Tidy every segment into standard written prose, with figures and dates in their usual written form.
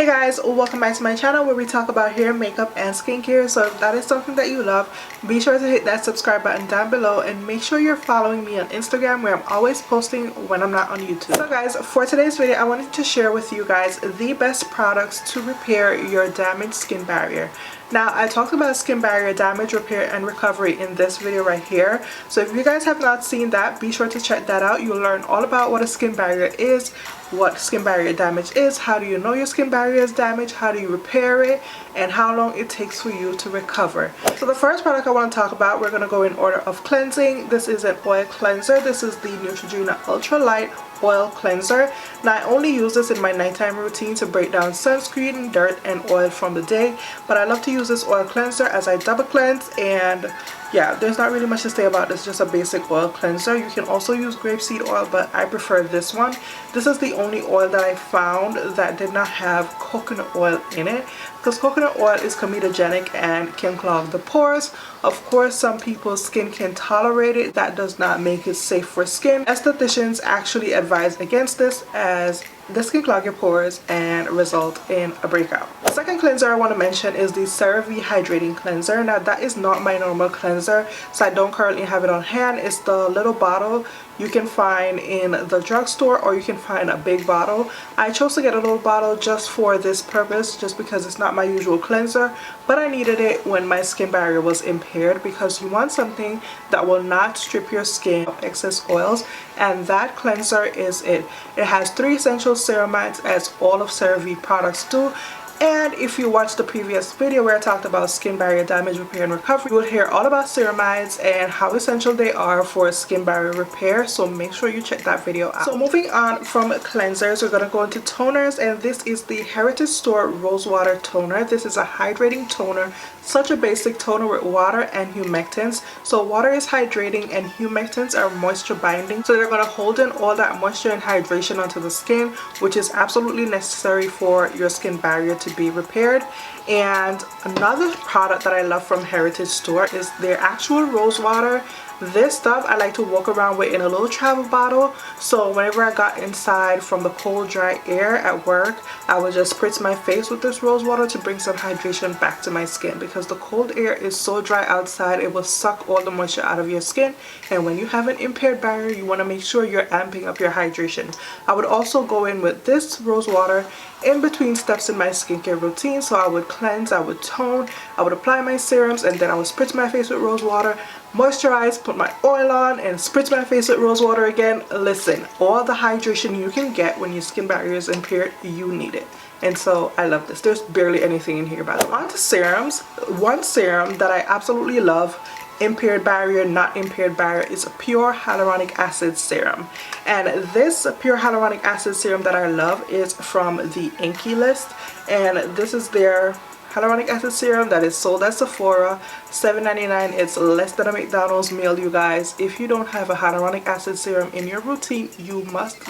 Hey guys, welcome back to my channel where we talk about hair, makeup, and skincare. So if that is something that you love, be sure to hit that subscribe button down below and make sure you're following me on Instagram where I'm always posting when I'm not on YouTube. So guys, for today's video, I wanted to share with you guys the best products to repair your damaged skin barrier. Now, I talked about skin barrier damage, repair, and recovery in this video right here. So if you guys have not seen that, be sure to check that out. You'll learn all about what a skin barrier is, what skin barrier damage is, how do you know your skin barrier is damaged, how do you repair it, and how long it takes for you to recover. So the first product I want to talk about, we're going to go in order of cleansing. This is an oil cleanser. This is the Neutrogena Ultra Light Oil Cleanser. Now, I only use this in my nighttime routine to break down sunscreen, dirt, and oil from the day, but I love to use this oil cleanser as I double cleanse. And yeah, there's not really much to say about this, just a basic oil cleanser. You can also use grapeseed oil, but I prefer this one. This is the only oil that I found that did not have coconut oil in it, because coconut oil is comedogenic and can clog the pores. Of course, some people's skin can tolerate it. That does not make it safe for skin. Estheticians actually advise against this, as this can clog your pores and result in a breakout. The second cleanser I want to mention is the CeraVe Hydrating Cleanser. Now, that is not my normal cleanser, so I don't currently have it on hand. It's the little bottle you can find in the drugstore, or you can find a big bottle. I chose to get a little bottle just for this purpose, just because it's not my usual cleanser, but I needed it when my skin barrier was impaired, because you want something that will not strip your skin of excess oils, and that cleanser is it. It has 3 essential ceramides, as all of CeraVe products do. And if you watched the previous video where I talked about skin barrier damage, repair, and recovery, you will hear all about ceramides and how essential they are for skin barrier repair. So make sure you check that video out. So moving on from cleansers, we're going to go into toners. And this is the Heritage Store Rose Water Toner. This is a hydrating toner. Such a basic toner with water and humectants. So water is hydrating and humectants are moisture binding. So they're going to hold in all that moisture and hydration onto the skin, which is absolutely necessary for your skin barrier to be repaired. And another product that I love from Heritage Store is their actual rose water. This stuff I like to walk around with in a little travel bottle, so whenever I got inside from the cold dry air at work, I would just spritz my face with this rose water to bring some hydration back to my skin, because the cold air is so dry outside, it will suck all the moisture out of your skin, and when you have an impaired barrier, you want to make sure you're amping up your hydration. I would also go in with this rose water in between steps in my skincare routine. So I would cleanse, I would tone, I would apply my serums, and then I would spritz my face with rose water, moisturize, put my oil on, and spritz my face with rose water again. Listen, all the hydration you can get when your skin barrier is impaired, you need it. And so I love this. There's barely anything in here, by the way. On to serums. One serum that I absolutely love, impaired barrier, not impaired barrier, is a pure hyaluronic acid serum. And this pure hyaluronic acid serum that I love is from the Inkey list, and this is their hyaluronic acid serum that is sold at Sephora, $7.99. It's less than a McDonald's meal, you guys. If you don't have a hyaluronic acid serum in your routine, you must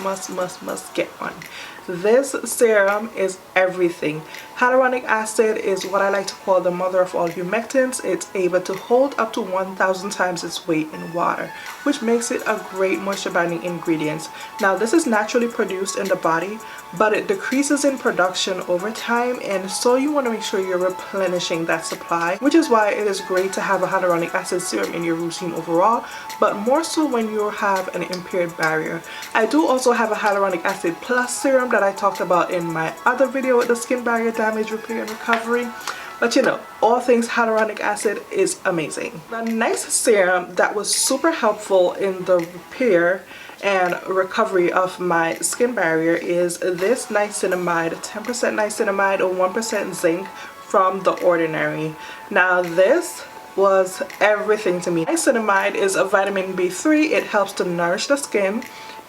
get one. This serum is everything. Hyaluronic acid is what I like to call the mother of all humectants. It's able to hold up to 1,000 times its weight in water, which makes it a great moisture binding ingredient. Now, this is naturally produced in the body, but it decreases in production over time, and so you want to make sure you're replenishing that supply, which is why it is great to have a hyaluronic acid serum in your routine overall, but more so when you have an impaired barrier. I do also have a hyaluronic acid plus serum that I talked about in my other video with the skin barrier damage, repair, and recovery. But you know, all things hyaluronic acid is amazing. The next serum that was super helpful in the repair and recovery of my skin barrier is this niacinamide, 10% niacinamide or 1% zinc from The Ordinary. Now, this was everything to me. Niacinamide is a vitamin B3. It helps to nourish the skin,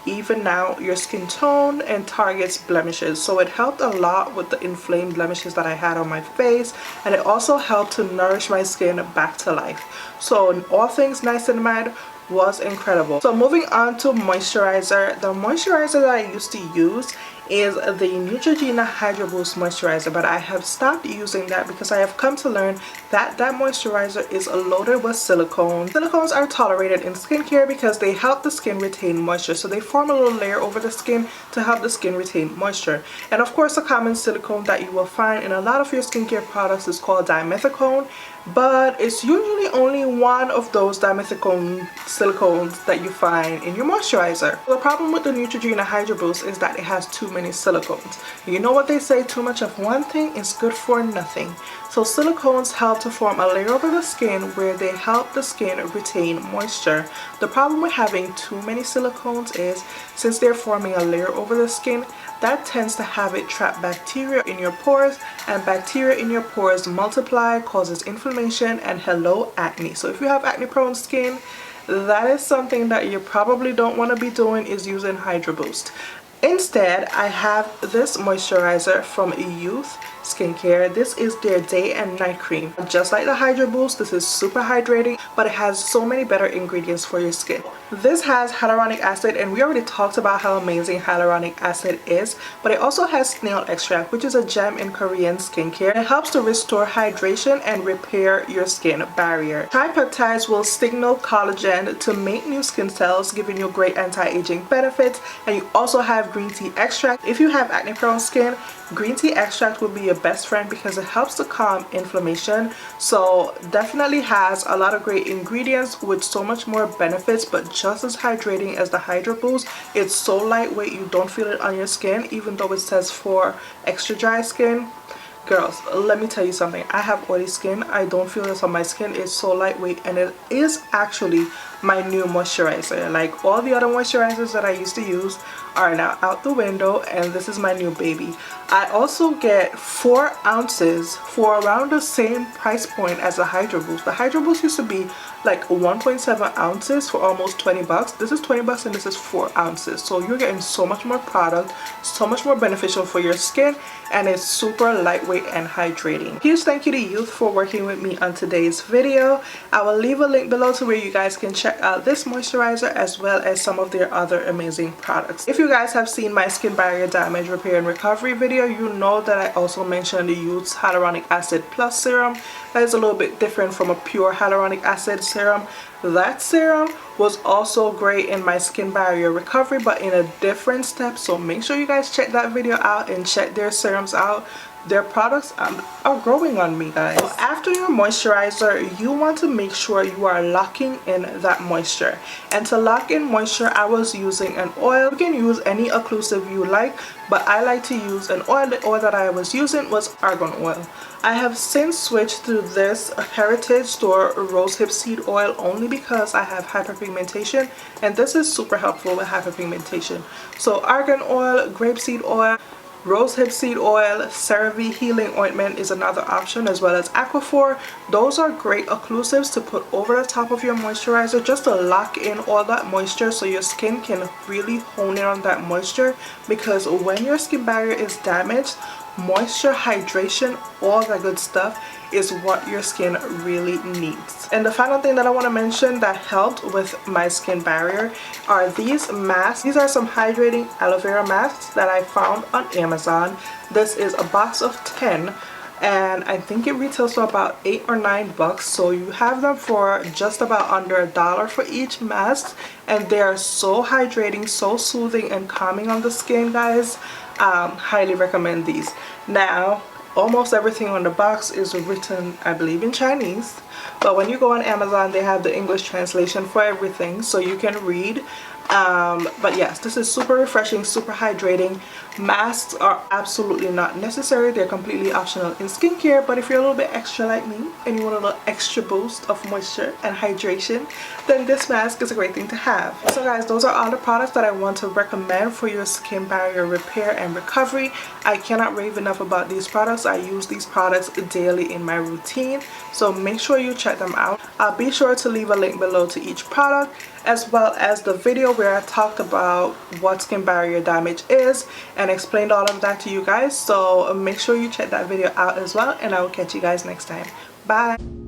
even out your skin tone, and targets blemishes. So it helped a lot with the inflamed blemishes that I had on my face, and it also helped to nourish my skin back to life. So all things niacinamide, was incredible. So moving on to moisturizer, the moisturizer that I used to use is the Neutrogena Hydro Boost moisturizer, but I have stopped using that because I have come to learn that that moisturizer is loaded with silicones. Silicones are tolerated in skincare because they help the skin retain moisture, so they form a little layer over the skin to help the skin retain moisture. And of course, a common silicone that you will find in a lot of your skincare products is called dimethicone, but it's usually only one of those dimethicone silicones that you find in your moisturizer. The problem with the Neutrogena Hydro Boost is that it has too many silicones. You know what they say, too much of one thing is good for nothing. So silicones help to form a layer over the skin where they help the skin retain moisture. The problem with having too many silicones is, since they're forming a layer over the skin, that tends to have it trap bacteria in your pores, and bacteria in your pores multiply, causes inflammation, and hello acne. So if you have acne prone skin, that is something that you probably don't want to be doing, is using Hydro Boost. Instead, I have this moisturizer from Youth Skincare. This is their day and night cream. Just like the Hydro Boost, this is super hydrating, but it has so many better ingredients for your skin. This has hyaluronic acid, and we already talked about how amazing hyaluronic acid is, but it also has snail extract, which is a gem in Korean skincare. It helps to restore hydration and repair your skin barrier. Tripeptides will signal collagen to make new skin cells, giving you great anti-aging benefits. And you also have green tea extract. If you have acne prone skin, green tea extract will be your best friend because it helps to calm inflammation. So definitely has a lot of great ingredients with so much more benefits, but just as hydrating as the Hydro Boost. It's so lightweight, you don't feel it on your skin, even though it says for extra dry skin. Girls, let me tell you something. I have oily skin. I don't feel this on my skin. It's so lightweight, and it is actually my new moisturizer. Like all the other moisturizers that I used to use are now out the window, and this is my new baby. I also get 4 ounces for around the same price point as the Hydro Boost. The Hydro Boost used to be like 1.7 ounces for almost 20 bucks. This is 20 bucks and this is 4 ounces. So you're getting so much more product, so much more beneficial for your skin, and it's super lightweight and hydrating. Huge thank you to Youth for working with me on today's video. I will leave a link below to where you guys can check out this moisturizer as well as some of their other amazing products. If you guys have seen my skin barrier damage repair and recovery video, you know that I also mentioned the Youth's Hyaluronic Acid Plus serum. That is a little bit different from a pure hyaluronic acid serum. That serum was also great in my skin barrier recovery, but in a different step. So make sure you guys check that video out and check their serums out. Their products are growing on me, guys. So after your moisturizer, you want to make sure you are locking in that moisture. And to lock in moisture, I was using an oil. You can use any occlusive you like, but I like to use an oil. The oil that I was using was argan oil. I have since switched to this Heritage Store rosehip seed oil only because I have hyperpigmentation, and this is super helpful with hyperpigmentation. So argan oil, grapeseed oil, rosehip seed oil, CeraVe healing ointment is another option, as well as Aquaphor. Those are great occlusives to put over the top of your moisturizer just to lock in all that moisture so your skin can really hone in on that moisture, because when your skin barrier is damaged, moisture, hydration, all that good stuff is what your skin really needs. And the final thing that I want to mention that helped with my skin barrier are these masks. These are some hydrating aloe vera masks that I found on Amazon. This is a box of 10, and I think it retails for about 8 or 9 bucks. So you have them for just about under $1 for each mask, and they are so hydrating, so soothing and calming on the skin, guys. Highly recommend these. Now, almost everything on the box is written, I believe, in Chinese, but when you go on Amazon, they have the English translation for everything, so you can read. But yes, this is super refreshing, super hydrating. Masks are absolutely not necessary. They're completely optional in skincare, but if you're a little bit extra like me and you want a little extra boost of moisture and hydration, then this mask is a great thing to have. So guys, those are all the products that I want to recommend for your skin barrier repair and recovery. I cannot rave enough about these products. I use these products daily in my routine, so make sure you check them out. I'll be sure to leave a link below to each product, as well as the video where I talked about what skin barrier damage is and explained all of that to you guys. So make sure you check that video out as well, and I will catch you guys next time. Bye.